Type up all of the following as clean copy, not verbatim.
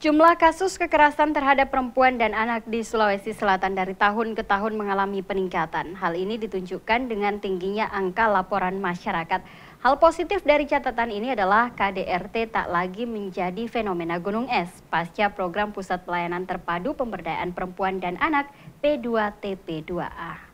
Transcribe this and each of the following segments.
Jumlah kasus kekerasan terhadap perempuan dan anak di Sulawesi Selatan dari tahun ke tahun mengalami peningkatan. Hal ini ditunjukkan dengan tingginya angka laporan masyarakat. Hal positif dari catatan ini adalah KDRT tak lagi menjadi fenomena gunung es pasca program Pusat Pelayanan Terpadu Pemberdayaan Perempuan dan Anak P2TP2A.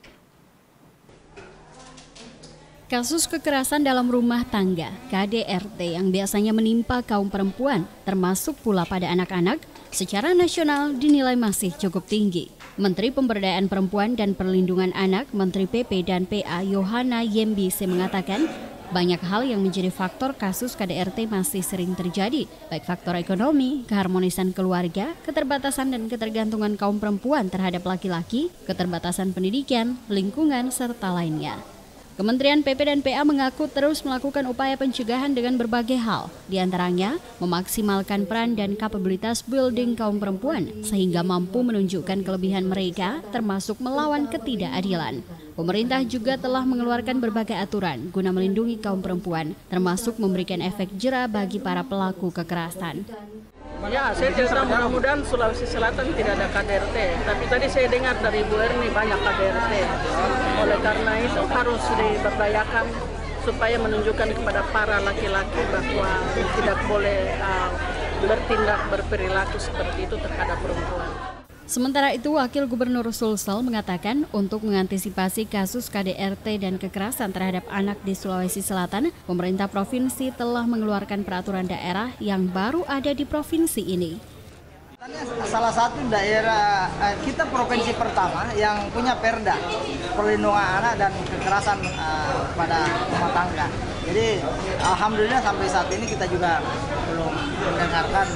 Kasus kekerasan dalam rumah tangga (KDRT) yang biasanya menimpa kaum perempuan, termasuk pula pada anak-anak, secara nasional dinilai masih cukup tinggi. Menteri Pemberdayaan Perempuan dan Perlindungan Anak, Menteri PP dan PA Yohana Yembise mengatakan, banyak hal yang menjadi faktor kasus KDRT masih sering terjadi, baik faktor ekonomi, keharmonisan keluarga, keterbatasan dan ketergantungan kaum perempuan terhadap laki-laki, keterbatasan pendidikan, lingkungan, serta lainnya. Kementerian PP dan PA mengaku terus melakukan upaya pencegahan dengan berbagai hal, diantaranya memaksimalkan peran dan kapabilitas building kaum perempuan sehingga mampu menunjukkan kelebihan mereka termasuk melawan ketidakadilan. Pemerintah juga telah mengeluarkan berbagai aturan guna melindungi kaum perempuan, termasuk memberikan efek jera bagi para pelaku kekerasan. Ya, saya cerita mudah-mudahan Sulawesi Selatan tidak ada KDRT. Tapi tadi saya dengar dari Bu Erni banyak KDRT. Oleh karena itu harus diberdayakan supaya menunjukkan kepada para laki-laki bahwa tidak boleh berperilaku seperti itu terhadap perempuan. Sementara itu, Wakil Gubernur Sulsel mengatakan untuk mengantisipasi kasus KDRT dan kekerasan terhadap anak di Sulawesi Selatan, pemerintah provinsi telah mengeluarkan peraturan daerah yang baru ada di provinsi ini. Salah satu daerah, kita provinsi pertama yang punya perda perlindungan anak dan kekerasan pada rumah tangga. Jadi alhamdulillah sampai saat ini kita juga belum mendengarkan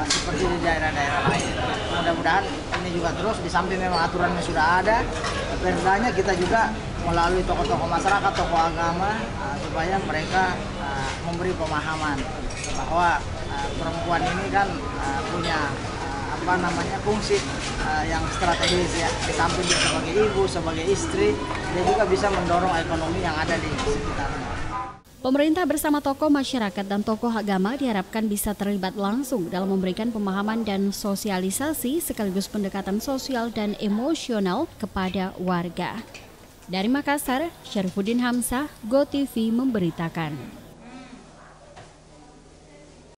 seperti di daerah-daerah lain. Mudah-mudahan ini juga terus, di samping memang aturannya sudah ada, perdanya kita juga melalui tokoh-tokoh masyarakat, tokoh agama, supaya mereka memberi pemahaman bahwa perempuan ini kan punya fungsi yang strategis ya. Di samping dia sebagai ibu, sebagai istri, dia juga bisa mendorong ekonomi yang ada di sekitarnya. Pemerintah bersama tokoh masyarakat dan tokoh agama diharapkan bisa terlibat langsung dalam memberikan pemahaman dan sosialisasi sekaligus pendekatan sosial dan emosional kepada warga. Dari Makassar, Syarifuddin Hamzah, GoTV memberitakan.